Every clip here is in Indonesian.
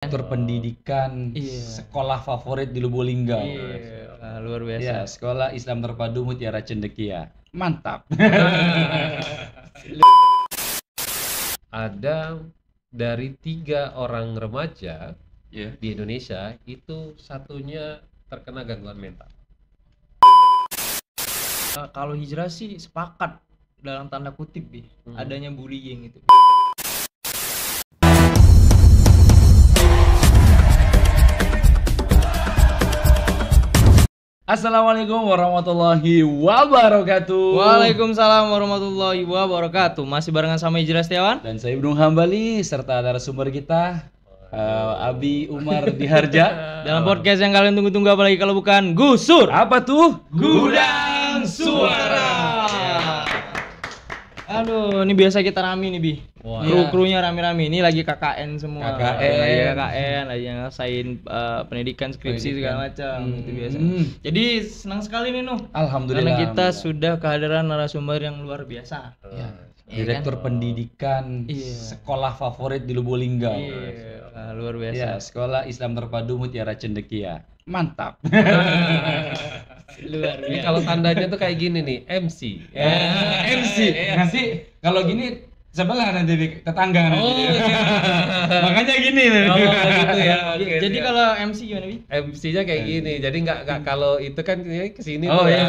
Direktur pendidikan sekolah favorit di Lubulingga. Luar biasa. Ya, Sekolah Islam Terpadu Mutiara Cendekia. Mantap. Ada dari 3 orang remaja Ya. di Indonesia itu satunya terkena gangguan mental. Kalau hijrah sih sepakat dalam tanda kutip adanya bullying itu. Assalamualaikum warahmatullahi wabarakatuh. Waalaikumsalam warahmatullahi wabarakatuh. Masih barengan sama Hijrah Setiawan Dan saya Ibnu Hambali serta narasumber kita Abi Umar Diharja dalam podcast yang kalian tunggu-tunggu, apalagi kalau bukan Gusur. Apa tuh? Gudang Suara. Aduh, ini biasa kita rame nih, Bi. Wah. Kru-krunya rame-rame. Ini lagi KKN semua. Lagi ngerasain pendidikan, skripsi segala macam. Itu biasa. Jadi senang sekali nih, Nuh. Alhamdulillah. Karena kita sudah kehadiran narasumber yang luar biasa. Direktur pendidikan sekolah favorit di Lubulingga. Luar biasa. Ya, Sekolah Islam Terpadu Mutiara Cendekia. Mantap. Luar Ini biasa. kalau tandanya tuh kayak gini nih, MC. MC. Nanti kalau gini sebelah nanti tetangga nanti. Makanya gini nih. Oh, gitu ya. Oke, Jadi siap. kalau MC gimana, Bi? MC-nya kayak gini. Jadi nggak kalau itu kan kesini Oh, tuh. iya.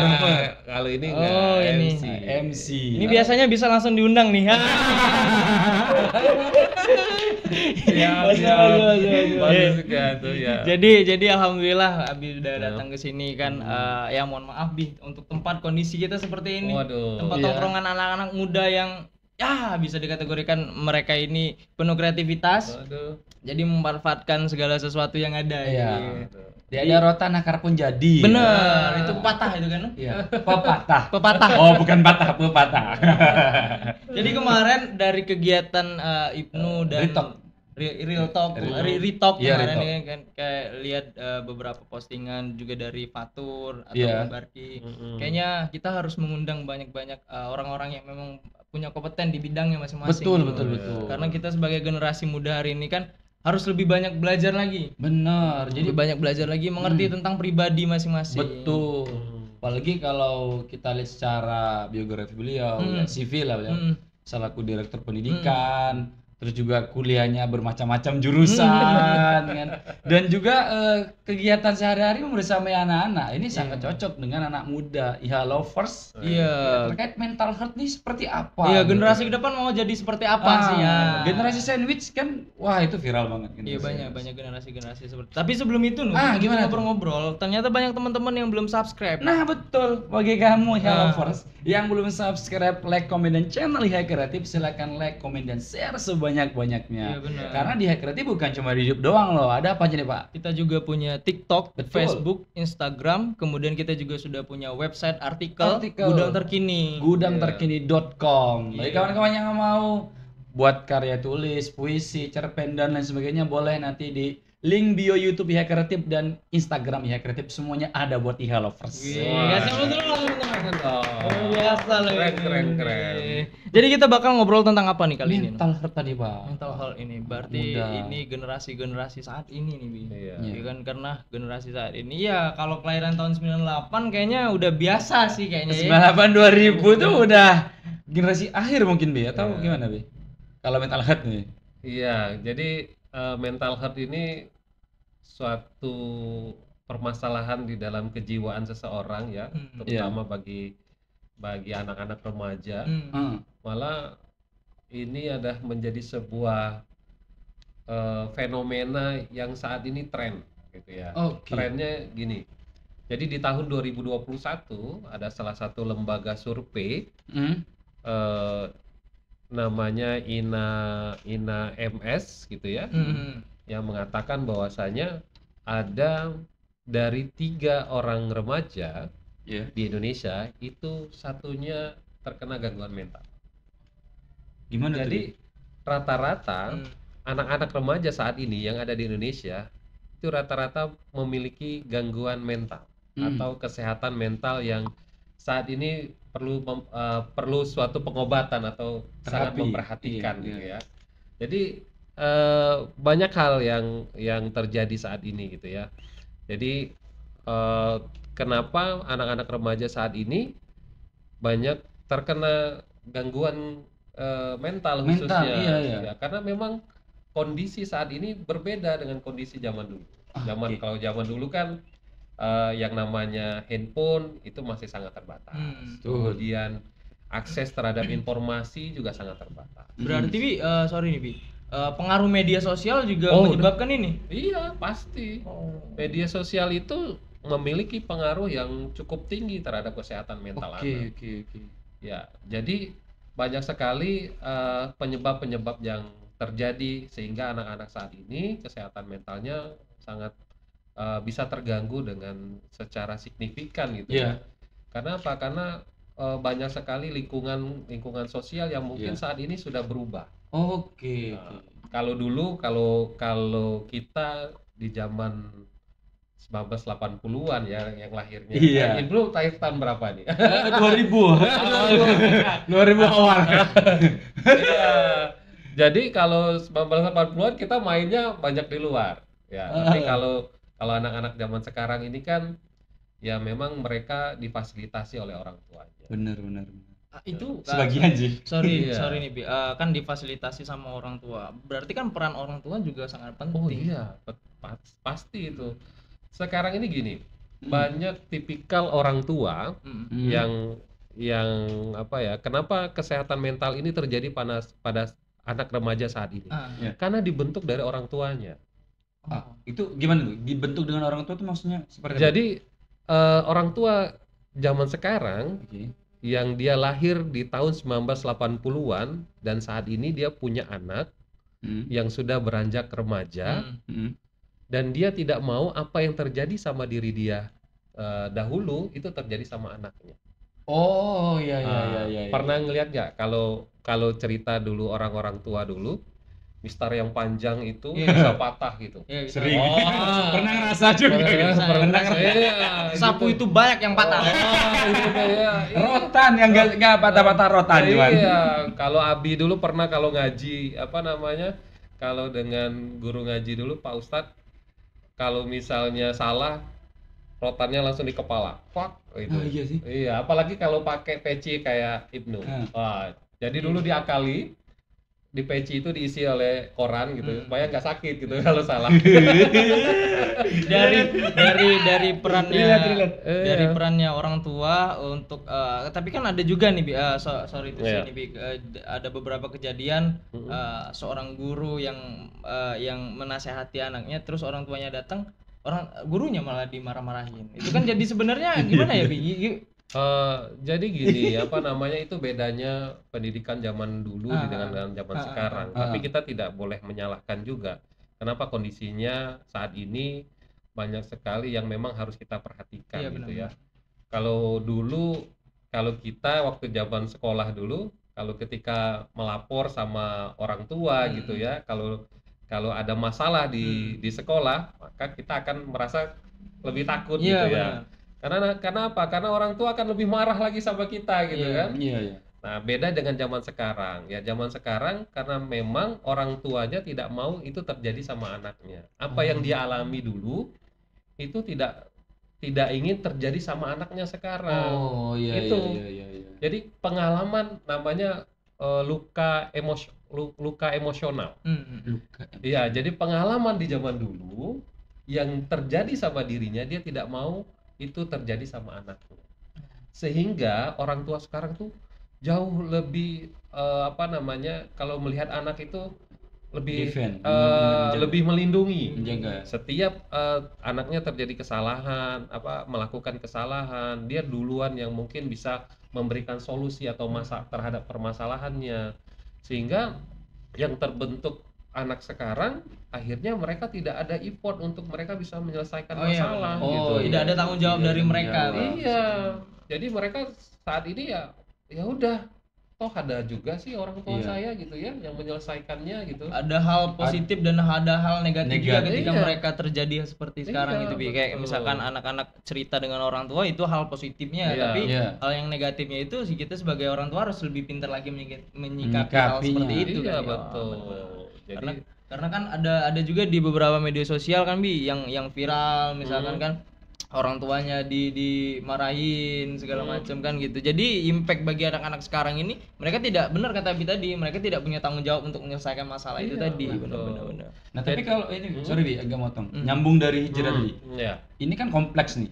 Kalau ini nggak Oh, ini. MC. MC. Ini biasanya bisa langsung diundang nih. Bagus juga tuh ya. Jadi alhamdulillah Abi udah datang ke sini kan. Ya mohon maaf Bi untuk tempat kondisi kita seperti ini. Waduh. Tempat Iya. tongkrongan anak-anak muda yang ya bisa dikategorikan mereka ini penuh kreativitas. Waduh. Jadi memanfaatkan segala sesuatu yang ada. Iya. Gitu. Dia ada rotan akar pun jadi. Bener, itu patah itu kan. Iya. Pepatah. Pepatah. Oh, bukan patah, pepatah. Jadi kemarin dari kegiatan Ibnu dan Real Talk Iya, kemarin Real ini kan kayak lihat beberapa postingan juga dari Fatur atau Iya. Barki. Kayaknya kita harus mengundang banyak-banyak orang-orang yang memang punya kompeten di bidangnya masing-masing. Betul. Karena kita sebagai generasi muda hari ini kan harus lebih banyak belajar lagi. Benar. Jadi banyak belajar lagi mengerti tentang pribadi masing-masing. Betul. Apalagi kalau kita lihat secara biografi beliau, ya, CV lah beliau. Selaku direktur pendidikan, terus juga kuliahnya bermacam-macam jurusan kan. Dan juga kegiatan sehari-hari membersamai anak-anak. Ini sangat cocok dengan anak muda, IHA lovers. Iya. Terkait mental health ini seperti apa? Iya, gitu. generasi ke depan mau jadi seperti apa sih ya? Generasi sandwich kan, wah itu viral banget. Iya, generasi banyak generasi seperti. Tapi sebelum itu gimana tuh? ngobrol-ngobrol, ternyata banyak teman-teman yang belum subscribe. Nah betul, bagi kamu IHA lovers yang belum subscribe, like, komen, dan channel IHA Kreatif, silakan like, komen, dan share sebanyak-banyaknya. Iya, benar. Karena di IHA Kreatif bukan cuma di YouTube doang loh, ada apa aja nih Pak? Kita juga punya TikTok, Betul. Facebook, Instagram, kemudian kita juga sudah punya website artikel. Artikel. Gudang Terkini. Gudangterkini.com. Bagi kawan-kawan yang mau buat karya tulis, puisi, cerpen, dan lain sebagainya, boleh nanti di link bio YouTube IHA Kreatif dan Instagram IHA Kreatif, semuanya ada buat IHA lovers. Kasih dulu teman-teman. Luar biasa loh. Keren. Jadi kita bakal ngobrol tentang apa nih kali ini? Mental health tadi Pak. Mental health ini berarti Muda. ini generasi saat ini nih, Bi. Iya. Ya kan, karena generasi saat ini ya kalau kelahiran tahun 98 kayaknya udah biasa sih kayaknya ya. 98 2000 tuh udah generasi akhir mungkin Bi, atau gimana Bi? Kalau mental health nih. Iya, jadi mental health ini suatu permasalahan di dalam kejiwaan seseorang ya, terutama bagi anak-anak remaja. Malah ini adalah menjadi sebuah fenomena yang saat ini tren gitu ya. Oke. Trennya gini. Jadi di tahun 2021 ada salah satu lembaga survei namanya INA MS gitu ya, yang mengatakan bahwasanya ada dari 3 orang remaja di Indonesia itu satunya terkena gangguan mental. Gimana Jadi rata-rata anak-anak remaja saat ini yang ada di Indonesia itu rata-rata memiliki gangguan mental atau kesehatan mental yang saat ini perlu suatu pengobatan atau sangat Terapi. memperhatikan Iya, gitu iya. ya. Jadi banyak hal yang terjadi saat ini gitu ya. Jadi kenapa anak-anak remaja saat ini banyak terkena gangguan mental khususnya? Ya, karena memang kondisi saat ini berbeda dengan kondisi zaman dulu. Kalau zaman dulu kan yang namanya handphone itu masih sangat terbatas. Kemudian akses terhadap informasi juga sangat terbatas. Berarti Bi, sorry nih Bi, pengaruh media sosial juga menyebabkan ini? Iya, pasti. Media sosial itu memiliki pengaruh yang cukup tinggi terhadap kesehatan mental anak. Ya, jadi banyak sekali penyebab-penyebab yang terjadi sehingga anak-anak saat ini kesehatan mentalnya sangat bisa terganggu dengan secara signifikan gitu ya. Karena apa? Karena banyak sekali lingkungan sosial yang mungkin saat ini sudah berubah. Kalau dulu kalau kita di zaman 1980-an ya yang lahirnya. Ibnu lahir tahun berapa nih? 2000 awal. Jadi kalau 1980-an kita mainnya banyak di luar. Ya, tapi kalau anak-anak zaman sekarang ini kan ya memang mereka difasilitasi oleh orang tuanya. Benar. Itu sebagian sih. Sorry nih Bi, kan difasilitasi sama orang tua. Berarti kan peran orang tua juga sangat penting. Oh iya, pasti itu. Sekarang ini gini, banyak tipikal orang tua yang apa ya? Kenapa kesehatan mental ini terjadi pada anak remaja saat ini? Karena dibentuk dari orang tuanya. Itu gimana tuh? Dibentuk dengan orang tua itu maksudnya seperti apa? Jadi orang tua zaman sekarang yang dia lahir di tahun 1980-an dan saat ini dia punya anak yang sudah beranjak remaja dan dia tidak mau apa yang terjadi sama diri dia dahulu itu terjadi sama anaknya. Pernah ngeliat nggak kalau cerita dulu orang-orang tua dulu, mistar yang panjang itu bisa patah gitu. Sering. Pernah ngerasa juga. Sapu itu banyak yang patah. Rotan yang nggak patah-patah rotan. Kalau Abi dulu pernah kalau ngaji kalau dengan guru ngaji dulu Pak Ustadz, kalau misalnya salah rotannya langsung di kepala. Iya sih. Iya, apalagi kalau pakai peci kayak Ibnu. Jadi dulu diakali di peci itu diisi oleh koran gitu supaya nggak sakit gitu kalau salah. dari perannya orang tua untuk tapi kan ada juga nih sorry itu sini Bi, ada beberapa kejadian seorang guru yang menasehati anaknya terus orang tuanya datang, gurunya malah dimarah-marahin. Itu kan jadi sebenarnya gimana ya Bi? Jadi gini, itu bedanya pendidikan zaman dulu dengan zaman sekarang. Tapi kita tidak boleh menyalahkan juga. Kenapa kondisinya saat ini banyak sekali yang memang harus kita perhatikan gitu ya. Kalau kita waktu zaman sekolah dulu, kalau ketika melapor sama orang tua gitu ya, kalau ada masalah di sekolah, maka kita akan merasa lebih takut gitu ya. Karena apa? Karena orang tua akan lebih marah lagi sama kita gitu kan. Nah, beda dengan zaman sekarang. Ya, zaman sekarang karena memang orang tuanya tidak mau itu terjadi sama anaknya. Apa yang dia alami dulu itu tidak ingin terjadi sama anaknya sekarang. Jadi pengalaman namanya luka emosional. Iya, jadi pengalaman di zaman dulu yang terjadi sama dirinya dia tidak mau itu terjadi sama anaknya, sehingga orang tua sekarang tuh jauh lebih kalau melihat anak itu lebih lebih melindungi. Setiap anaknya terjadi kesalahan melakukan kesalahan, dia duluan yang mungkin bisa memberikan solusi atau terhadap permasalahannya, sehingga yang terbentuk anak sekarang akhirnya mereka tidak ada effort untuk mereka bisa menyelesaikan masalah gitu. Tidak ada tanggung jawab dari mereka. Jadi mereka saat ini ya udah, toh ada juga sih orang tua saya gitu ya yang menyelesaikannya gitu. Ada hal positif dan ada hal negatif juga ketika mereka terjadi seperti sekarang gitu Bi. Kayak misalkan anak-anak cerita dengan orang tua itu hal positifnya, tapi hal yang negatifnya itu kita sebagai orang tua harus lebih pintar lagi menyikapi hal seperti itu kan. Betul. Karena kan ada juga di beberapa media sosial kan Bi yang viral misalkan kan orang tuanya dimarahin segala macam kan gitu. Jadi impact bagi anak-anak sekarang ini mereka tidak, benar kata Bi tadi, mereka tidak punya tanggung jawab untuk menyelesaikan masalah itu tadi. Benar. Nah, tapi kalau ini sorry Bi, agak motong. Nyambung dari hijrah tadi. Ini kan kompleks nih.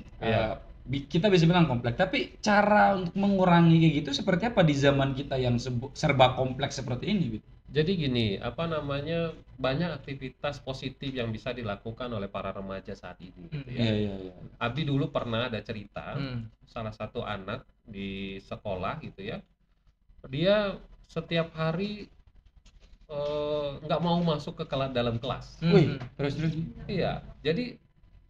Kita bisa bilang kompleks, tapi cara untuk mengurangi kayak gitu seperti apa di zaman kita yang serba kompleks seperti ini, Bi? Jadi gini, banyak aktivitas positif yang bisa dilakukan oleh para remaja saat ini gitu ya. Iya. Abi dulu pernah ada cerita, salah satu anak di sekolah gitu ya. Dia setiap hari nggak mau masuk ke dalam kelas. Wih, terus. Iya, jadi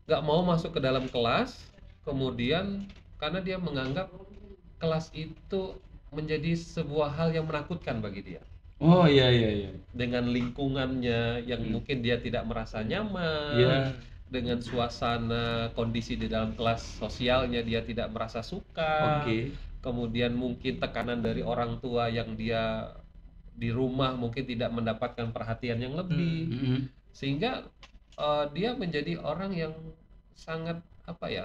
nggak mau masuk ke dalam kelas, kemudian karena dia menganggap kelas itu menjadi sebuah hal yang menakutkan bagi dia. Oh iya. Dengan lingkungannya yang mungkin dia tidak merasa nyaman, dengan suasana kondisi di dalam kelas sosialnya dia tidak merasa suka. Kemudian mungkin tekanan dari orang tua yang dia di rumah mungkin tidak mendapatkan perhatian yang lebih, sehingga dia menjadi orang yang sangat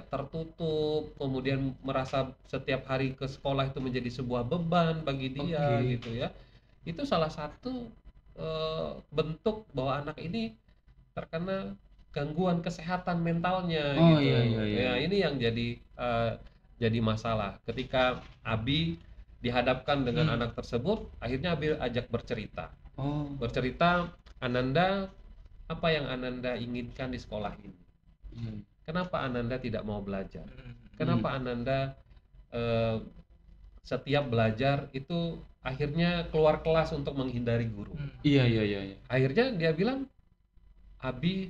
tertutup, kemudian merasa setiap hari ke sekolah itu menjadi sebuah beban bagi dia gitu ya. Itu salah satu bentuk bahwa anak ini terkena gangguan kesehatan mentalnya gitu. Ya, ini yang jadi masalah. Ketika Abi dihadapkan dengan anak tersebut, akhirnya Abi ajak bercerita. Bercerita, Ananda, apa yang Ananda inginkan di sekolah ini? Kenapa Ananda tidak mau belajar? Kenapa Ananda setiap belajar itu akhirnya keluar kelas untuk menghindari guru? Iya. Akhirnya dia bilang, Abi,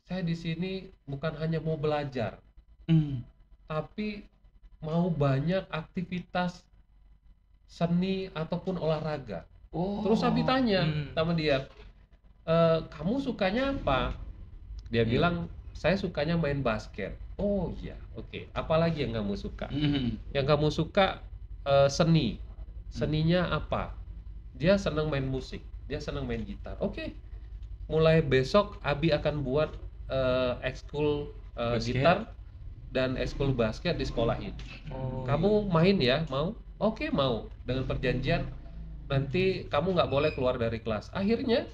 saya di sini bukan hanya mau belajar, tapi mau banyak aktivitas seni ataupun olahraga. Terus Abi tanya sama dia, kamu sukanya apa? Dia bilang, saya sukanya main basket. Oh iya, oke. Apalagi yang kamu suka? Yang kamu suka seni. Seninya apa? Dia senang main musik, dia senang main gitar. Oke. Mulai besok Abi akan buat ekskul gitar dan ekskul basket di sekolah ini. Kamu main ya? Mau? Oke, mau. Dengan perjanjian nanti kamu nggak boleh keluar dari kelas. Akhirnya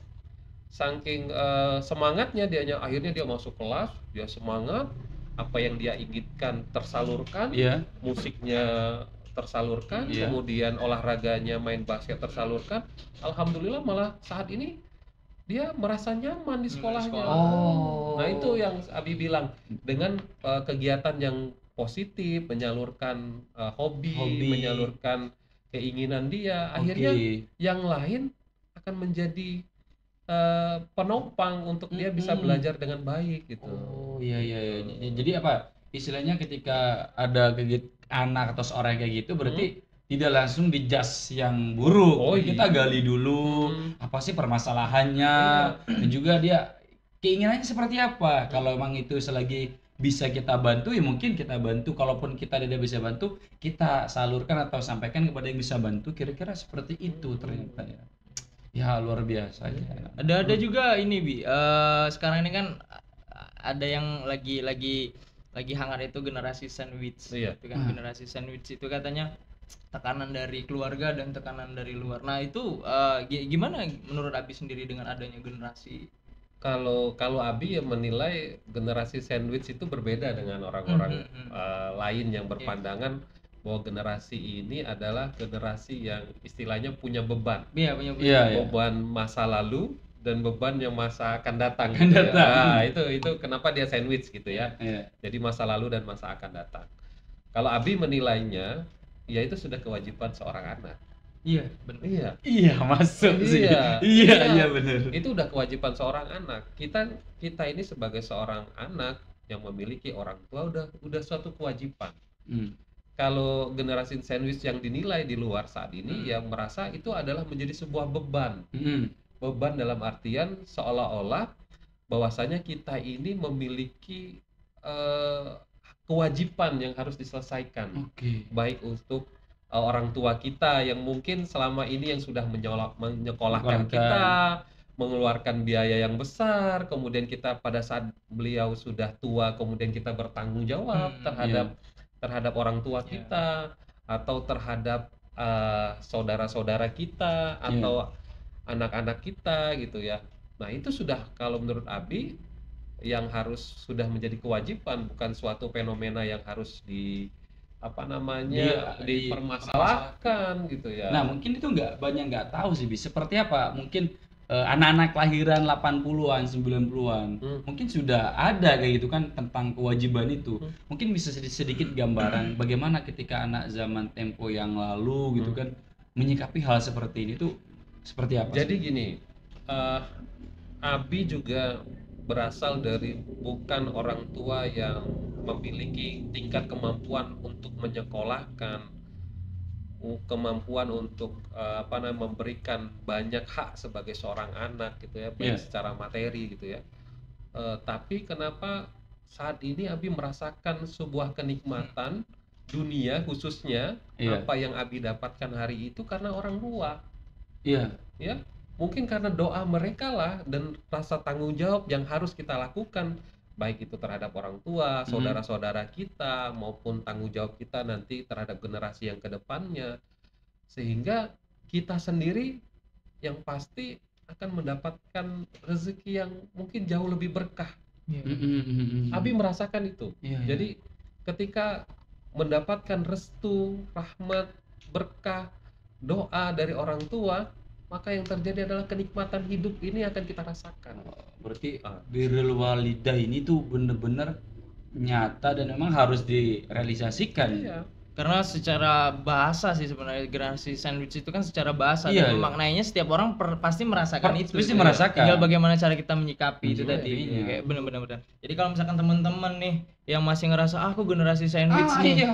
saking semangatnya akhirnya dia masuk kelas, dia semangat, apa yang dia inginkan tersalurkan, musiknya tersalurkan, kemudian olahraganya main basket tersalurkan. Alhamdulillah malah saat ini dia merasa nyaman di sekolahnya. Nah, itu yang Abi bilang, dengan kegiatan yang positif, menyalurkan hobi, menyalurkan keinginan dia, akhirnya yang lain akan menjadi penopang untuk dia bisa belajar dengan baik gitu. Iya. Jadi apa istilahnya, ketika ada anak atau seorang kayak gitu berarti tidak langsung dijudge yang buruk. Kita gali dulu apa sih permasalahannya, dan juga dia keinginannya seperti apa. Kalau emang itu selagi bisa kita bantu, ya mungkin kita bantu. Kalaupun kita tidak bisa bantu, kita salurkan atau sampaikan kepada yang bisa bantu. Kira-kira seperti itu ternyata ya. Ya luar biasa aja. Ada juga ini Bi, sekarang ini kan ada yang lagi hangat itu generasi sandwich. Itu kan generasi sandwich itu katanya tekanan dari keluarga dan tekanan dari luar. Nah itu gimana menurut Abi sendiri dengan adanya generasi? Kalau Abi menilai generasi sandwich itu berbeda dengan orang-orang lain yang berpandangan bahwa generasi ini adalah generasi yang istilahnya punya beban. Beban masa lalu dan beban yang masa akan datang. Nah, itu kenapa dia sandwich gitu ya. Jadi masa lalu dan masa akan datang. Kalau Abi menilainya, ya itu sudah kewajiban seorang anak. Iya, benar. Iya, masuk sih. Iya, benar. Itu udah kewajiban seorang anak. Kita ini sebagai seorang anak yang memiliki orang tua udah suatu kewajiban. Kalau generasi sandwich yang dinilai di luar saat ini yang merasa itu adalah menjadi sebuah beban. Beban dalam artian seolah-olah bahwasanya kita ini memiliki kewajiban yang harus diselesaikan. Baik untuk orang tua kita yang mungkin selama ini yang sudah menyekolahkan kita, mengeluarkan biaya yang besar, kemudian kita pada saat beliau sudah tua, kemudian kita bertanggung jawab terhadap orang tua kita atau terhadap saudara-saudara kita atau anak-anak kita gitu ya. Nah itu sudah kalau menurut Abi yang harus sudah menjadi kewajiban, bukan suatu fenomena yang harus dipermasalahkan gitu ya. Nah mungkin itu nggak tahu sih seperti apa, mungkin anak-anak kelahiran 80-an 90-an mungkin sudah ada kayak gitu kan tentang kewajiban itu. Mungkin bisa sedikit gambaran bagaimana ketika anak zaman tempo yang lalu gitu kan menyikapi hal seperti ini tuh seperti apa? Jadi gini, Abi juga berasal dari bukan orang tua yang memiliki tingkat kemampuan untuk menyekolahkan, kemampuan untuk memberikan banyak hak sebagai seorang anak gitu ya, baik secara materi gitu ya. Tapi kenapa saat ini Abi merasakan sebuah kenikmatan dunia khususnya apa yang Abi dapatkan hari itu karena orang tua. Ya, mungkin karena doa mereka lah dan rasa tanggung jawab yang harus kita lakukan, baik itu terhadap orang tua, saudara-saudara kita, maupun tanggung jawab kita nanti terhadap generasi yang kedepannya, sehingga kita sendiri yang pasti akan mendapatkan rezeki yang mungkin jauh lebih berkah. Abi merasakan itu. Jadi ketika mendapatkan restu, rahmat, berkah, doa dari orang tua, maka yang terjadi adalah kenikmatan hidup ini akan kita rasakan. Berarti birrul walidah ini tuh bener-bener nyata dan memang harus direalisasikan. Karena secara bahasa sih sebenarnya generasi sandwich itu kan secara bahasa dan maknanya setiap orang pasti merasakan itu. Pasti merasakan. Tinggal bagaimana cara kita menyikapi itu tadi. Kayak bener-bener. Jadi kalau misalkan teman-teman nih yang masih ngerasa aku generasi sandwich nih,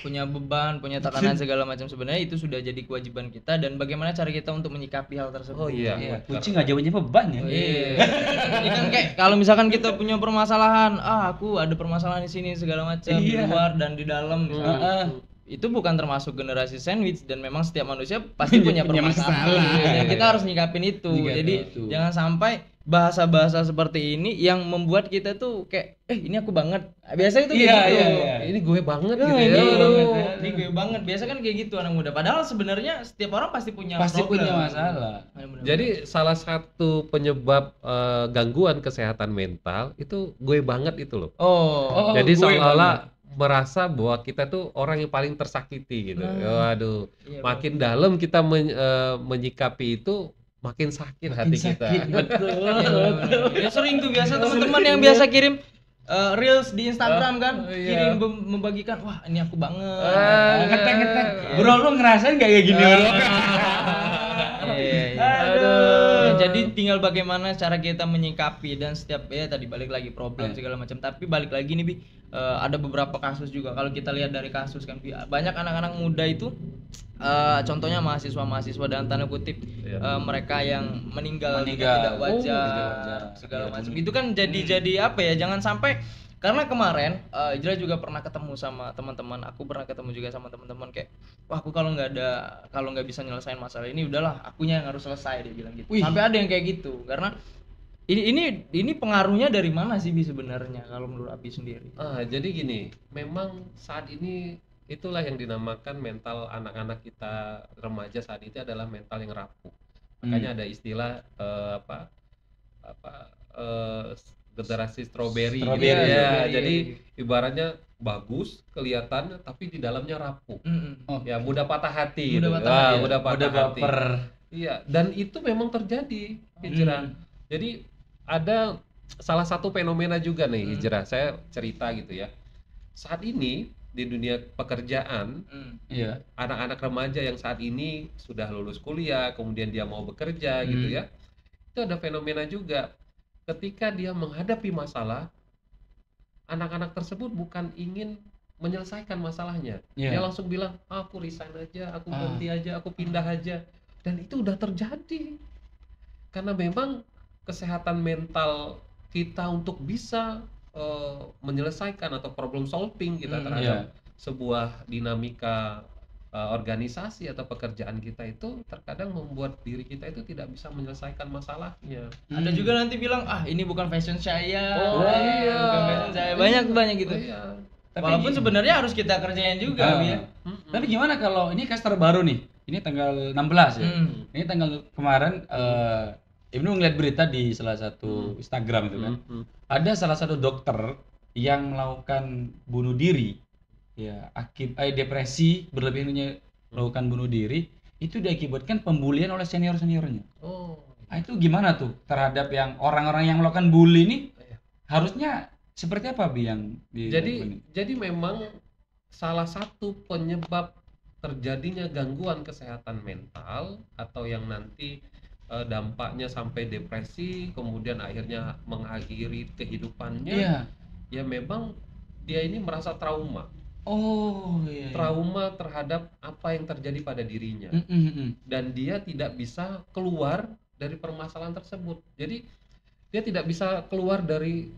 punya beban, punya tekanan segala macam, sebenarnya itu sudah jadi kewajiban kita dan bagaimana cara kita untuk menyikapi hal tersebut. Kucing nggak jauhnya beban ya. Ini kan kayak kalau misalkan kita punya permasalahan, aku ada permasalahan di sini segala macam di luar dan di dalam misalkan. Itu bukan termasuk generasi sandwich dan memang setiap manusia pasti punya permasalahan. Kita harus nyikapin itu. Jadi jangan sampai bahasa-bahasa seperti ini yang membuat kita tuh kayak ini aku banget. Biasa itu kayak gitu. Ini gue banget gitu ya. Ini gue banget. Biasa kan kayak gitu anak muda. Padahal sebenarnya setiap orang pasti punya masalah. Jadi salah satu penyebab gangguan kesehatan mental itu gue banget itu loh. Jadi seolah-olah merasa bahwa kita tuh orang yang paling tersakiti gitu. Waduh, makin dalam kita menyikapi itu makin sakit hati kita. Betul. Ya sering tuh biasa teman-teman yang biasa kirim reels di Instagram kan, kirim membagikan, wah ini aku banget. Ngetek. Bro lu ngerasain gak kayak gini bro? Jadi tinggal bagaimana cara kita menyikapi dan setiap tadi balik lagi problem segala macam. Tapi balik lagi nih Bi, ada beberapa kasus juga kalau kita lihat dari kasus kan Bi, banyak anak-anak muda itu contohnya mahasiswa dalam tanda kutip mereka yang meninggal tidak wajar segala macam. Itu kan jadi apa ya? Jangan sampai, karena kemarin Ijra juga pernah ketemu sama teman-teman, aku pernah ketemu juga sama teman-teman kayak, wah aku kalau nggak bisa nyelesain masalah ini udahlah akunya yang harus selesai, dia bilang gitu. Sampai ada yang kayak gitu. Karena ini pengaruhnya dari mana sih Bi sebenarnya kalau menurut Abi sendiri? Jadi gini, memang saat ini itulah yang dinamakan mental anak-anak kita remaja saat itu adalah mental yang rapuh. Makanya ada istilah generasi strawberry gitu ya. Jadi ibaratnya bagus kelihatan tapi di dalamnya rapuh. Ya mudah patah hati gitu. Mudah patah hati. Iya, dan itu memang terjadi, Hijrah. Jadi ada salah satu fenomena juga nih Hijrah, saya cerita gitu ya. Saat ini di dunia pekerjaan, anak-anak remaja yang saat ini sudah lulus kuliah, kemudian dia mau bekerja gitu ya. Itu ada fenomena juga. Ketika dia menghadapi masalah, anak-anak tersebut bukan ingin menyelesaikan masalahnya. Dia langsung bilang, aku resign aja, aku berhenti aja, aku pindah aja. Dan itu udah terjadi. Karena memang kesehatan mental kita untuk bisa menyelesaikan atau problem solving kita terhadap sebuah dinamika organisasi atau pekerjaan kita itu terkadang membuat diri kita itu tidak bisa menyelesaikan masalahnya. Ada juga nanti bilang, ini bukan fashion saya. Iya. Bukan fashion saya. Banyak gitu. Iya. Walaupun sebenarnya harus kita kerjain juga, ya. Tapi gimana kalau ini caster baru nih? Ini tanggal 16 ya. Ini tanggal kemarin Ibnu ngeliat berita di salah satu Instagram itu kan. Ada salah satu dokter yang melakukan bunuh diri. Ya, depresi berlebihannya melakukan bunuh diri itu diakibatkan pembulian oleh senior-seniornya. Nah, itu gimana tuh terhadap yang orang-orang yang melakukan bully ini? Harusnya seperti apa Bi yang jadi memang salah satu penyebab terjadinya gangguan kesehatan mental atau yang nanti dampaknya sampai depresi kemudian akhirnya mengakhiri kehidupannya, ya memang dia ini merasa trauma. Trauma terhadap apa yang terjadi pada dirinya dan dia tidak bisa keluar dari permasalahan tersebut. Jadi dia tidak bisa keluar dari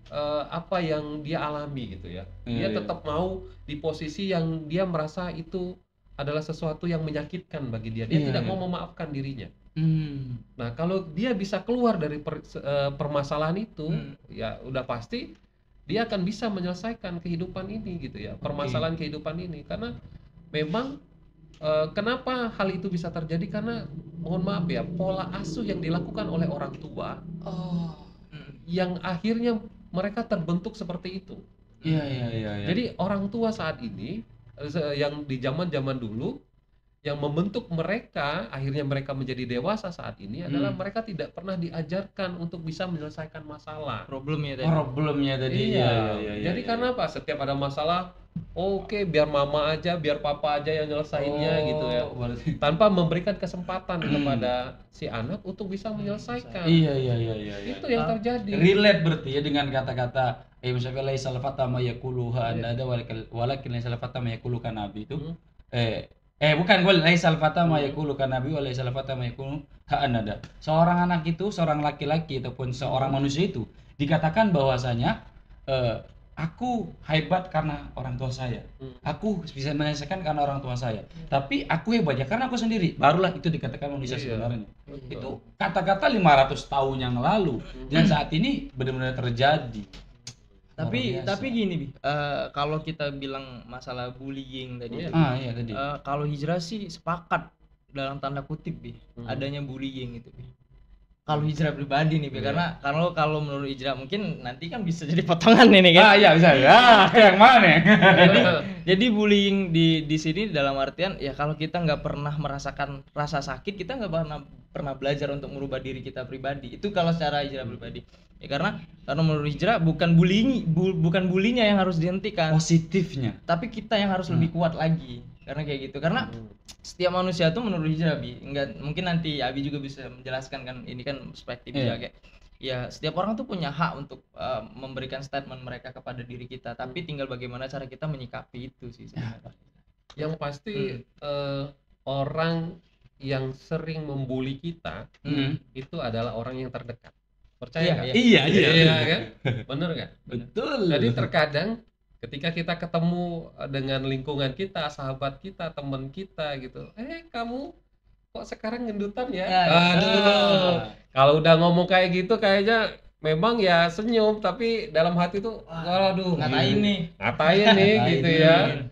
apa yang dia alami gitu ya. Dia tetap mau di posisi yang dia merasa itu adalah sesuatu yang menyakitkan bagi dia. Dia tidak mau memaafkan dirinya. Nah, kalau dia bisa keluar dari permasalahan itu, ya udah pasti dia akan bisa menyelesaikan kehidupan ini gitu ya, permasalahan kehidupan ini. Karena memang kenapa hal itu bisa terjadi, karena mohon maaf ya, pola asuh yang dilakukan oleh orang tua yang akhirnya mereka terbentuk seperti itu. Jadi orang tua saat ini yang di zaman dulu yang membentuk mereka, akhirnya mereka menjadi dewasa saat ini adalah mereka tidak pernah diajarkan untuk bisa menyelesaikan masalah. Problemnya tadi. Jadi karena apa? Setiap ada masalah, oke, biar mama aja, biar papa aja yang nyelesainnya gitu ya. Tanpa memberikan kesempatan kepada si anak untuk bisa menyelesaikan. Itu yang terjadi. Relate berarti ya dengan kata-kata misalnya laisal fata ma yaquluha ada walakin laisal fata ma yaqulu kan nabi itu. Bukan, gue laisal fata ma yaqulu kan nabi wa laisal fata ma yaqulu anada. Seorang anak itu, seorang laki-laki ataupun seorang manusia itu dikatakan bahwasanya aku hebat karena orang tua saya. Aku bisa menyelesaikan karena orang tua saya. Tapi aku hebat ya karena aku sendiri. Barulah itu dikatakan manusia sebenarnya. Itu kata-kata 500 tahun yang lalu dan saat ini benar-benar terjadi. Tapi gini Bi, kalau kita bilang masalah bullying tadi, kalau Hijrah sih sepakat dalam tanda kutip Bi, adanya bullying itu Bi. Kalau Hijrah pribadi nih Bi, karena kalau menurut Hijrah mungkin nanti kan bisa jadi potongan ini kan. Bisa ya. Yang mana? Jadi bullying di sini dalam artian ya kalau kita nggak pernah merasakan rasa sakit, kita nggak pernah belajar untuk merubah diri kita pribadi. Itu kalau secara Hijrah pribadi. Ya karena menurut Hijrah bukan bulinya yang harus dihentikan, positifnya, tapi kita yang harus lebih kuat lagi. Karena kayak gitu. Karena setiap manusia tuh menurut Hijrah Bi, enggak, mungkin nanti Abi juga bisa menjelaskan kan, ini kan perspektif dia kayak ya setiap orang tuh punya hak untuk memberikan statement mereka kepada diri kita, tapi tinggal bagaimana cara kita menyikapi itu sih sebenarnya. Yang pasti orang yang sering membuli kita itu adalah orang yang terdekat. Percaya nggak? Iya kan? Bener nggak? Betul. Jadi terkadang ketika kita ketemu dengan lingkungan kita, sahabat kita, teman kita gitu, kamu kok sekarang gendutan ya? Kalau udah ngomong kayak gitu kayaknya memang ya senyum, tapi dalam hati tuh waduh, ngatain nih gitu ya.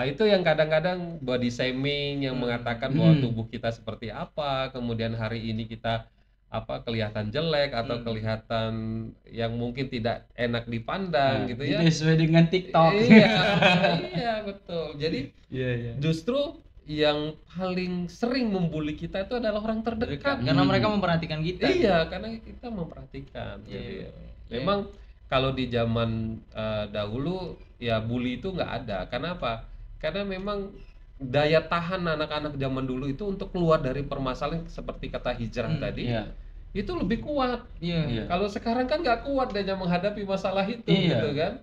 Itu yang kadang-kadang body shaming yang mengatakan bahwa tubuh kita seperti apa, kemudian hari ini kita kelihatan jelek atau kelihatan yang mungkin tidak enak dipandang gitu ya. Sesuai dengan TikTok. Iya betul. Jadi justru yang paling sering membuli kita itu adalah orang terdekat. Karena mereka memperhatikan kita. Iya, karena kita memperhatikan. Jadi memang kalau di zaman dahulu ya bully itu nggak ada. Kenapa? Karena memang daya tahan anak-anak zaman dulu itu untuk keluar dari permasalahan seperti kata Hijrah tadi itu lebih kuat. Kalau sekarang kan nggak kuat dia menghadapi masalah itu gitu kan.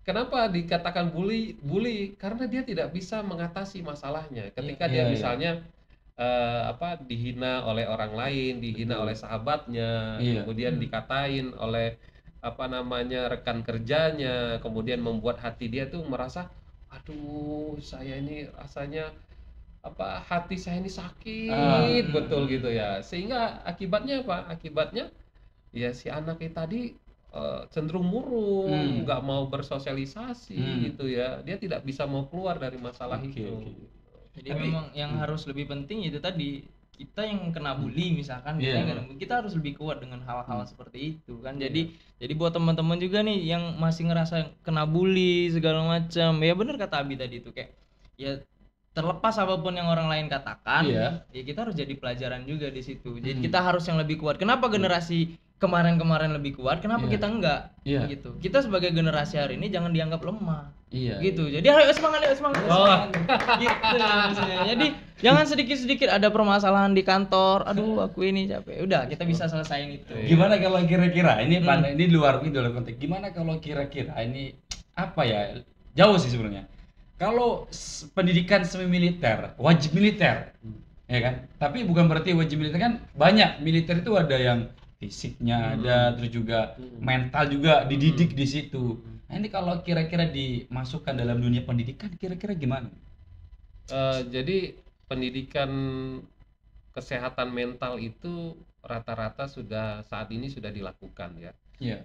Kenapa dikatakan bully? Karena dia tidak bisa mengatasi masalahnya. Ketika dia misalnya dihina oleh orang lain, dihina oleh sahabatnya, kemudian dikatain oleh rekan kerjanya, kemudian membuat hati dia tuh merasa, aduh saya ini rasanya hati saya ini sakit betul gitu ya, sehingga akibatnya apa? Akibatnya ya si anaknya tadi cenderung murung, nggak mau bersosialisasi gitu ya, dia tidak bisa mau keluar dari masalah itu. Jadi memang yang harus lebih penting itu tadi, kita yang kena bully misalkan kita harus lebih kuat dengan hal-hal seperti itu kan. Jadi buat teman-teman juga nih yang masih ngerasa kena bully segala macam, ya benar kata Abi tadi itu, kayak ya terlepas apapun yang orang lain katakan, ya kita harus jadi pelajaran juga di situ. Jadi kita harus yang lebih kuat. Kenapa generasi kemarin-kemarin lebih kuat, kenapa kita enggak? Gitu. Kita sebagai generasi hari ini jangan dianggap lemah. Gitu. Jadi ayo semangat. Gitu maksudnya. Jadi jangan sedikit-sedikit ada permasalahan di kantor, aduh aku ini capek. Udah, kita bisa selesaiin itu. Gimana kalau kira-kira ini ini luar konteks. Gimana kalau kira-kira ini apa ya? Jauh sih sebenarnya. Kalau pendidikan semi militer, wajib militer. Ya kan? Tapi bukan berarti wajib militer kan banyak. Militer itu ada yang fisiknya ada, terus juga mental juga dididik di situ. Nah, ini kalau kira-kira dimasukkan dalam dunia pendidikan kira-kira gimana? Jadi pendidikan kesehatan mental itu rata-rata saat ini sudah dilakukan ya.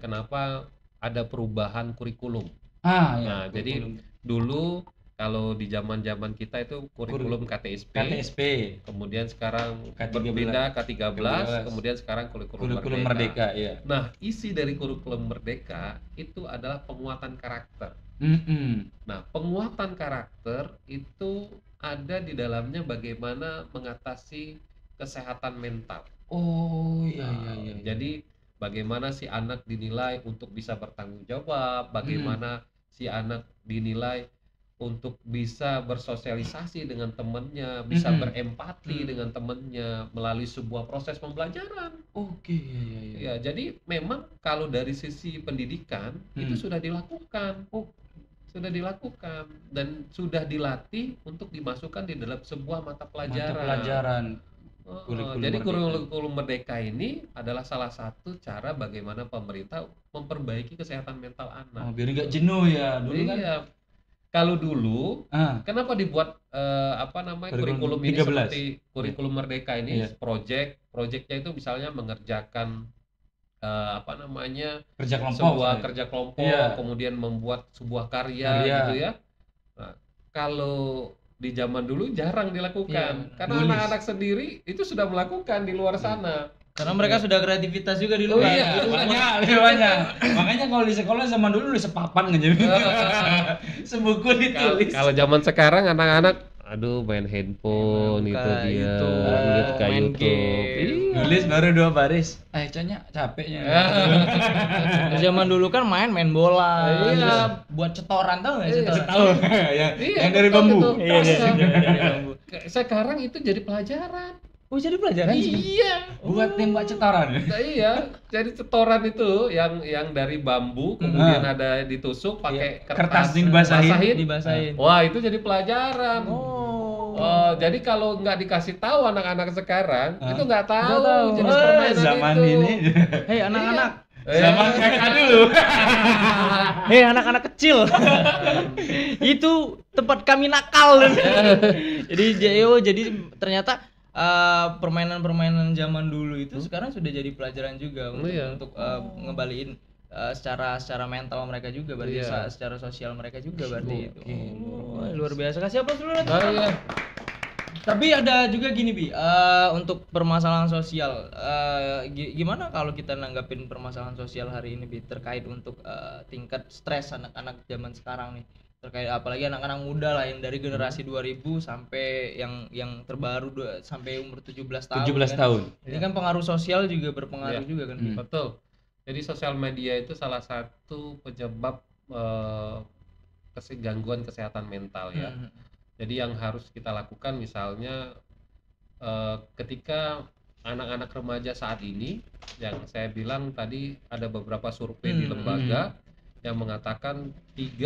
Kenapa ada perubahan kurikulum? Nah, kurikulum. Jadi dulu kalau di zaman kita itu kurikulum KTSP, kemudian sekarang berpindah K13, kemudian sekarang kurikulum Merdeka. Nah, isi dari kurikulum Merdeka itu adalah penguatan karakter. Nah, penguatan karakter itu ada di dalamnya bagaimana mengatasi kesehatan mental. Jadi bagaimana si anak dinilai untuk bisa bertanggung jawab, bagaimana si anak dinilai untuk bisa bersosialisasi dengan temannya, bisa berempati dengan temannya melalui sebuah proses pembelajaran. Ya, jadi memang kalau dari sisi pendidikan itu sudah dilakukan. Sudah dilakukan dan sudah dilatih untuk dimasukkan di dalam sebuah mata pelajaran. Jadi kurikulum Merdeka ini adalah salah satu cara bagaimana pemerintah memperbaiki kesehatan mental anak. Biar nggak jenuh ya. Dulu kan kalau dulu kenapa dibuat kurikulum ini 13. Seperti kurikulum Merdeka ini proyeknya itu misalnya mengerjakan kerja kelompok, kemudian membuat sebuah karya gitu ya. Nah, kalau di zaman dulu jarang dilakukan karena anak-anak sendiri itu sudah melakukan di luar sana. Karena mereka sudah kreativitas juga di luar. Makanya kalau di sekolah zaman dulu nulis sepapan aja. Sebuku ditulis. Kalau zaman sekarang anak-anak main handphone itu dia, buka YouTube. Nulis baru 2 baris. Canya capeknya. Zaman dulu kan main bola. Buat cetoran tau enggak cetoran? Yang dari bambu. Sekarang itu jadi pelajaran. Jadi pelajaran sih? Buat tembak cetoran. Jadi cetoran itu yang dari bambu, kemudian ada ditusuk pakai kertas dibasahin. Wah, itu jadi pelajaran. Jadi kalau nggak dikasih tahu anak-anak sekarang, itu nggak tahu jenis permainan zaman itu. ini. Hei anak-anak. Zaman kakak dulu. Hei anak-anak kecil. Itu tempat kami nakal. Jadi ternyata permainan-permainan zaman dulu itu sekarang sudah jadi pelajaran juga untuk ngembaliin secara mental mereka juga berarti secara sosial mereka juga berarti itu. Luar biasa. Kasih apa dulu? Tapi ada juga gini untuk permasalahan sosial, gimana kalau kita nanggapin permasalahan sosial hari ini terkait untuk tingkat stres anak-anak zaman sekarang nih, terkait apalagi anak-anak muda lah yang dari generasi 2000 sampai yang terbaru sampai umur 17 tahun. 17 tahun. Ini kan pengaruh sosial juga berpengaruh juga kan. Betul. Jadi sosial media itu salah satu penyebab gangguan kesehatan mental ya. Jadi yang harus kita lakukan misalnya ketika anak-anak remaja saat ini, yang saya bilang tadi ada beberapa survei di lembaga yang mengatakan 1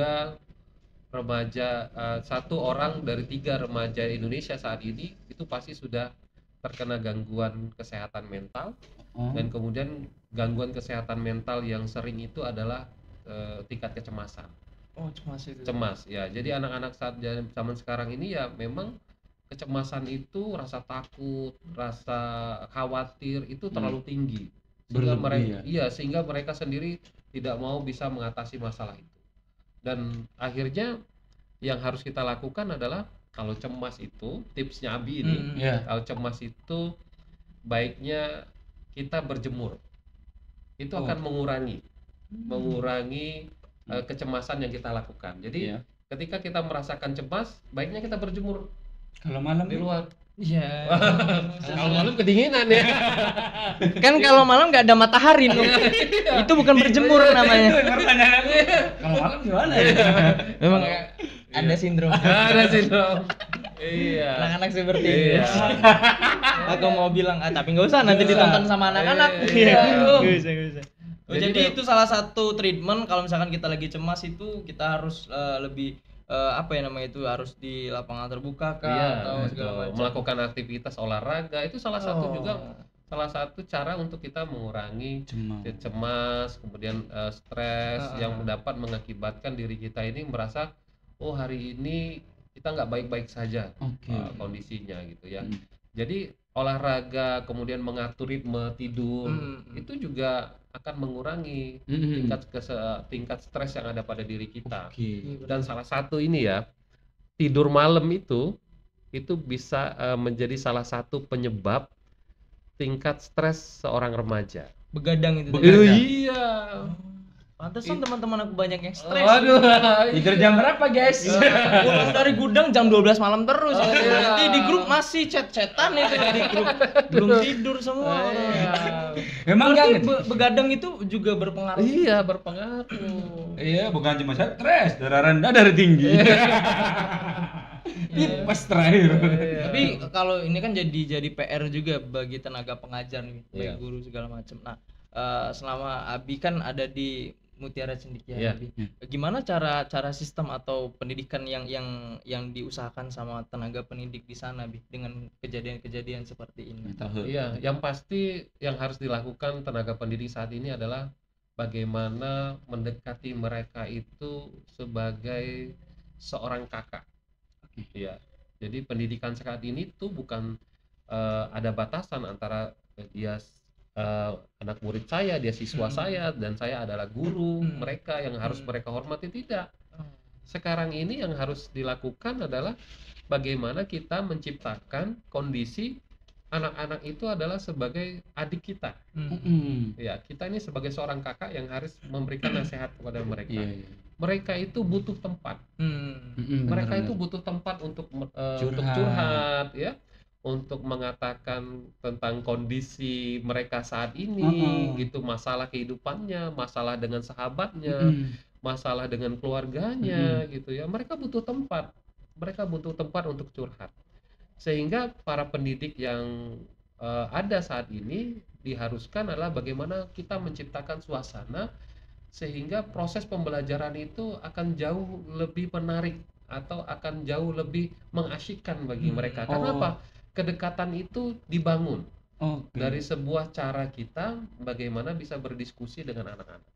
orang dari 3 remaja Indonesia saat ini itu pasti sudah terkena gangguan kesehatan mental. Dan kemudian gangguan kesehatan mental yang sering itu adalah tingkat kecemasan. Cemas itu. Cemas ya. Jadi anak-anak saat zaman sekarang ini ya memang kecemasan itu, rasa takut, rasa khawatir itu terlalu tinggi. Sehingga sehingga mereka sendiri tidak mau bisa mengatasi masalah itu. Dan akhirnya yang harus kita lakukan adalah kalau cemas itu, tipsnya Abi ini, kalau cemas itu baiknya kita berjemur. Itu akan mengurangi kecemasan yang kita lakukan. Jadi ketika kita merasakan cemas, baiknya kita berjemur. Kalau malam di luar. Iya. Kalau malam kedinginan ya. Kan kalau malam nggak ada matahari nih. Itu bukan berjemur namanya. Kalau malam gimana ya? Memang ada sindrom. Ada sindrom. Iya. Anak-anak seperti ini. Aku mau bilang, tapi nggak usah nanti ditonton sama anak-anak. Nggak bisa. Jadi itu salah satu treatment kalau misalkan kita lagi cemas itu kita harus lebih harus di lapangan terbuka atau segala macam. Melakukan aktivitas olahraga itu salah satu cara untuk kita mengurangi cemas, kemudian stres yang dapat mengakibatkan diri kita ini merasa hari ini kita nggak baik-baik saja kondisinya gitu ya. Jadi olahraga kemudian mengatur ritme tidur itu juga akan mengurangi tingkat stres yang ada pada diri kita. Dan salah satu ini ya, tidur malam itu bisa menjadi salah satu penyebab tingkat stres seorang remaja. Begadang itu. Iya. Pantesan teman-teman aku banyak yang stres. Waduh, tidur jam berapa guys? Pulang dari gudang jam 12 malam terus. Nanti di grup masih chat-chatan itu di grup. Belum tidur semua. Memang kan begadang itu juga berpengaruh. Iya, berpengaruh. Iya, bukan cuma stres, darah rendah, darah tinggi. Tipes terakhir. Tapi kalau ini kan jadi PR juga bagi tenaga pengajar nih, baik guru segala macam. Nah, selama Abi kan ada di Mutiara Cendekia, gimana cara sistem atau pendidikan yang diusahakan sama tenaga pendidik di sana, Bi, dengan kejadian-kejadian seperti ini? Iya, yang pasti yang harus dilakukan tenaga pendidik saat ini adalah bagaimana mendekati mereka itu sebagai seorang kakak. Iya. Jadi pendidikan saat ini tuh bukan ada batasan antara dia anak murid saya, dia siswa saya, dan saya adalah guru mereka yang harus mereka hormati. Tidak. Sekarang ini yang harus dilakukan adalah bagaimana kita menciptakan kondisi anak-anak itu adalah sebagai adik kita. Ya, kita ini sebagai seorang kakak yang harus memberikan nasihat kepada mereka. Mereka itu butuh tempat. Mereka itu butuh tempat untuk curhat, ya. Untuk mengatakan tentang kondisi mereka saat ini, gitu, masalah kehidupannya, masalah dengan sahabatnya, masalah dengan keluarganya, gitu ya. Mereka butuh tempat untuk curhat. Sehingga para pendidik yang ada saat ini diharuskan adalah bagaimana kita menciptakan suasana sehingga proses pembelajaran itu akan jauh lebih menarik atau akan jauh lebih mengasyikkan bagi mereka. Karena apa? Kedekatan itu dibangun dari sebuah cara kita bagaimana bisa berdiskusi dengan anak-anak.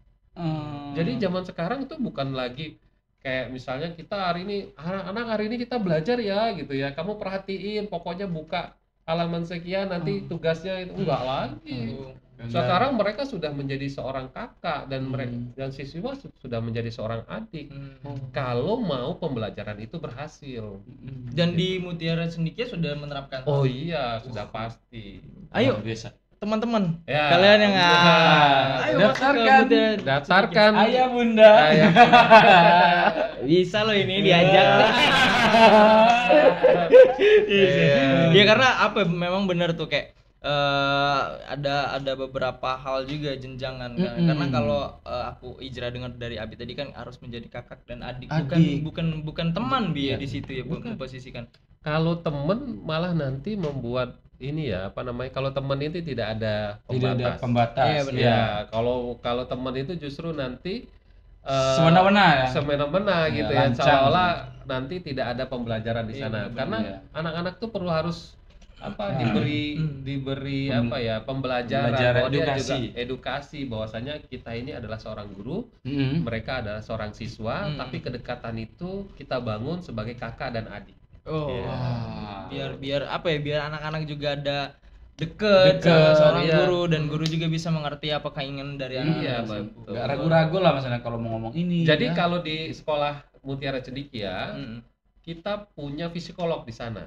Jadi zaman sekarang itu bukan lagi kayak misalnya kita hari ini, anak-anak hari ini kita belajar ya gitu ya, kamu perhatiin pokoknya buka halaman sekian nanti tugasnya itu. Enggak lagi. Sekarang mereka sudah menjadi seorang kakak dan dan siswa sudah menjadi seorang adik. Kalau mau pembelajaran itu berhasil. Dan di Mutiara Cendekia sudah menerapkan. Oh iya, sudah pasti. Ayo teman-teman, ya, kalian yang ayo daftarkan ayah bunda. Bisa loh ini diajak. Ya karena apa? Memang benar tuh kayak ada beberapa hal juga jenjangan kan. Karena kalau aku Ijra dengar dari Abi tadi kan harus menjadi kakak dan adik. bukan teman Bi di situ ya, memposisikan. Kalau teman malah nanti membuat ini ya, apa namanya, kalau teman itu tidak ada pembatas. Ya, kalau teman itu justru nanti semena-mena gitu ya, seolah-olah nanti tidak ada pembelajaran di sana. Karena anak-anak tuh perlu harus diberi pembelajaran, bahwa dia juga edukasi bahwasanya kita ini adalah seorang guru, mereka adalah seorang siswa, tapi kedekatan itu kita bangun sebagai kakak dan adik. Oh. Iya. Biar apa ya? Biar anak-anak juga ada deket sama seorang guru, dan guru juga bisa mengerti apa keinginan dari anak. Iya, betul. Gak ragu-ragu lah misalnya kalau mau ngomong ini. Jadi ya. kalau di sekolah Mutiara Cendekia, kita punya psikolog di sana.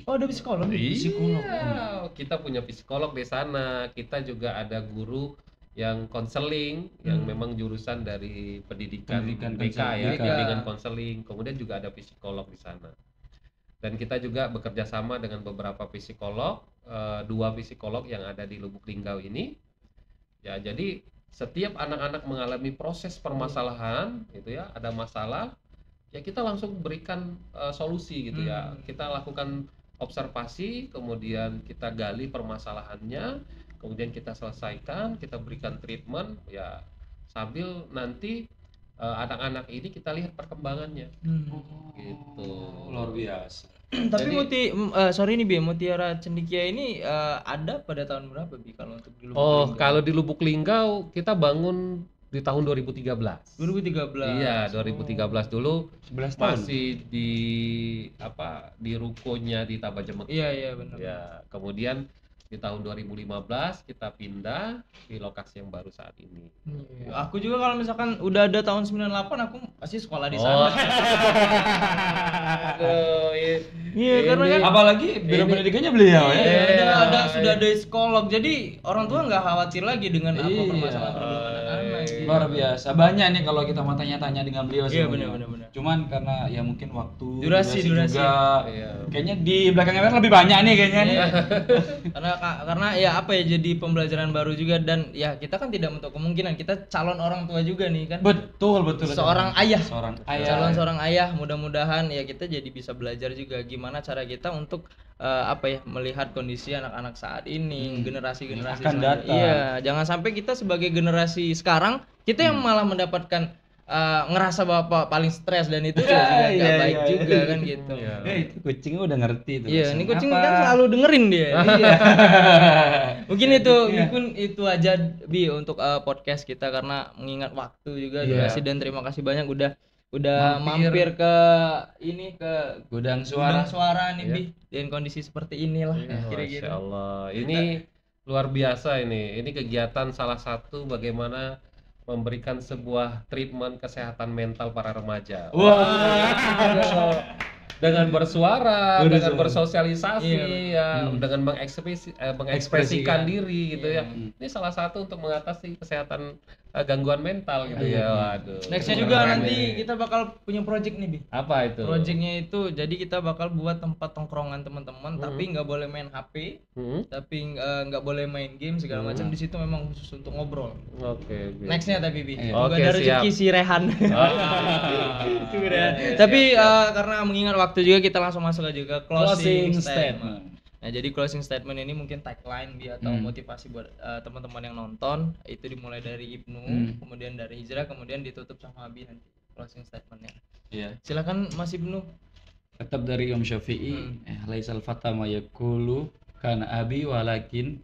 Oh, ada psikolog? Psikolog. Iya, kita punya psikolog di sana. Kita juga ada guru yang konseling, yang memang jurusan dari pendidikan BK ya, bimbingan konseling. Kemudian juga ada psikolog di sana. Dan kita juga bekerja sama dengan beberapa psikolog, 2 psikolog yang ada di Lubuk Linggau ini. Ya, jadi setiap anak-anak mengalami proses permasalahan, gitu ya, ada masalah, ya kita langsung berikan solusi gitu ya. Kita lakukan observasi, kemudian kita gali permasalahannya, kemudian kita selesaikan, kita berikan treatment, ya sambil nanti anak-anak ini kita lihat perkembangannya. Gitu. Luar biasa. Tapi sorry nih Bi, Mutiara Cendekia ini ada pada tahun berapa Bi kalau untuk di Lubuk Linggau? Kalau di Lubuk Linggau kita bangun di tahun 2013. 2013. Iya, 2013 dulu 11 tahun. masih di rukonya di Tabajemek. Iya benar. Ya, kemudian di tahun 2015 kita pindah di lokasi yang baru saat ini. Aku juga kalau misalkan udah ada tahun 98 aku pasti sekolah di sana. Iya, karena kan apalagi biro pendidikannya beliau ya. Sudah ada psikolog. Jadi orang tua nggak khawatir lagi dengan apa permasalahan anak-anak. Luar biasa. Banyak nih kalau kita mau tanya-tanya dengan beliau sih. Iya benar. Cuman karena ya mungkin waktu Durasi. juga. Iya. Kayaknya di belakang kamera lebih banyak nih kayaknya nih. Karena ya apa ya, jadi pembelajaran baru juga, dan ya kita kan tidak menutup kemungkinan kita calon orang tua juga nih kan. Betul. Seorang ayah. Calon Seorang ayah, mudah-mudahan ya kita jadi bisa belajar juga gimana cara kita untuk melihat kondisi anak-anak saat ini, generasi-generasi akan datang. Iya, jangan sampai kita sebagai generasi sekarang kita yang malah mendapatkan ngerasa bahwa paling stres, dan itu juga nggak baik juga kan gitu. Itu kucingnya udah ngerti tuh. Iya, ini kucing kan selalu dengerin dia. Iya. Mungkin itu aja Bi untuk podcast kita, karena mengingat waktu juga durasi, dan terima kasih banyak udah mampir ke Gudang Suara nih Bi, dengan kondisi seperti inilah kira-kira. Masya Allah, ini luar biasa ini kegiatan salah satu bagaimana memberikan sebuah treatment kesehatan mental para remaja. Dengan bersuara, dengan bersosialisasi, dengan mengekspresikan diri gitu ya. Ini salah satu untuk mengatasi kesehatan gangguan mental gitu ya. Waduh. Nextnya juga nanti kita bakal punya project nih Bi. Apa itu? Projectnya itu jadi kita bakal buat tempat tongkrongan teman-teman, tapi nggak boleh main HP, tapi nggak boleh main game segala macam. Di situ memang khusus untuk ngobrol. Oke. Nextnya tapi Bi. Oke, ada rezeki si Rehan. Tapi karena mengingat waktu juga, kita langsung masuk aja ke closing statement. Nah, jadi closing statement ini mungkin tagline dia atau motivasi buat teman-teman yang nonton. Itu dimulai dari Ibnu, kemudian dari Hijrah, kemudian ditutup sama Abi nanti closing statementnya. Iya. Silakan Mas Ibnu. Tetap dari Imam Syafi'i, laisal fata ma yaqulu kana abi walakin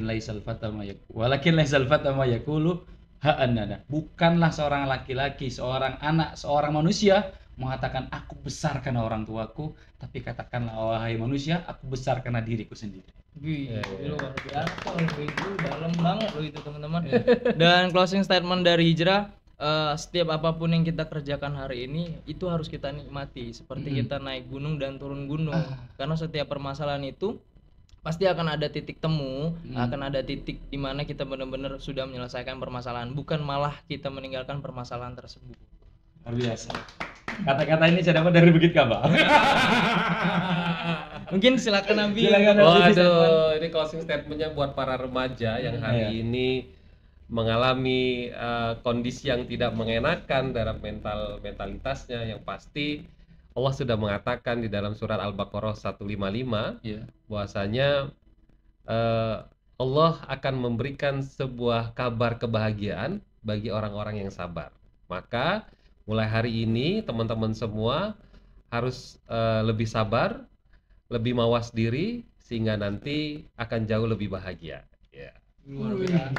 laisal fata ma yaqulu ha annana. Bukanlah seorang laki-laki, seorang anak, seorang manusia mengatakan aku besar karena orang tuaku, tapi katakanlah wahai manusia, aku besar karena diriku sendiri. Luar biasa, itu dalam banget loh itu teman-teman. Dan closing statement dari Hijrah, setiap apapun yang kita kerjakan hari ini itu harus kita nikmati, seperti kita naik gunung dan turun gunung. Karena setiap permasalahan itu pasti akan ada titik temu, akan ada titik di mana kita benar-benar sudah menyelesaikan permasalahan, bukan malah kita meninggalkan permasalahan tersebut. Luar biasa. Kata-kata ini saya dapat dari Bukit Kaba. Mungkin silakan Nabi. Waduh, ini closing statementnya buat para remaja yang hari ini mengalami kondisi yang tidak mengenakan dalam mentalitasnya. Yang pasti Allah sudah mengatakan di dalam surat Al-Baqarah 155 bahwasanya Allah akan memberikan sebuah kabar kebahagiaan bagi orang-orang yang sabar. Maka mulai hari ini teman-teman semua harus lebih sabar, lebih mawas diri, sehingga nanti akan jauh lebih bahagia. Luar biasa.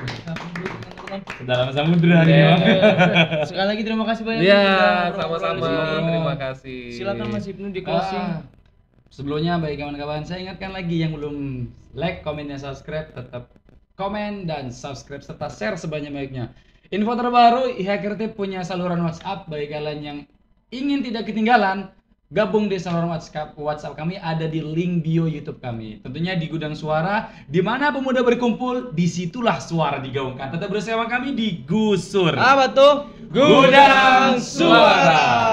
Dalam samudra nih. Sekali lagi terima kasih banyak. Iya, sama-sama. Terima kasih. Silakan Mas Ibnu di closing. Sebelumnya bagi kawan-kawan, saya ingatkan lagi yang belum like, komen, dan subscribe, tetap komen dan subscribe serta share sebanyak-banyaknya. Info terbaru, IHKRT punya saluran WhatsApp bagi kalian yang ingin tidak ketinggalan. Gabung di saluran WhatsApp kami, ada di link bio YouTube kami. Tentunya di Gudang Suara, di mana pemuda berkumpul, disitulah suara digaungkan. Tetap bersama kami di Gusur. Apa tuh? Gudang Suara.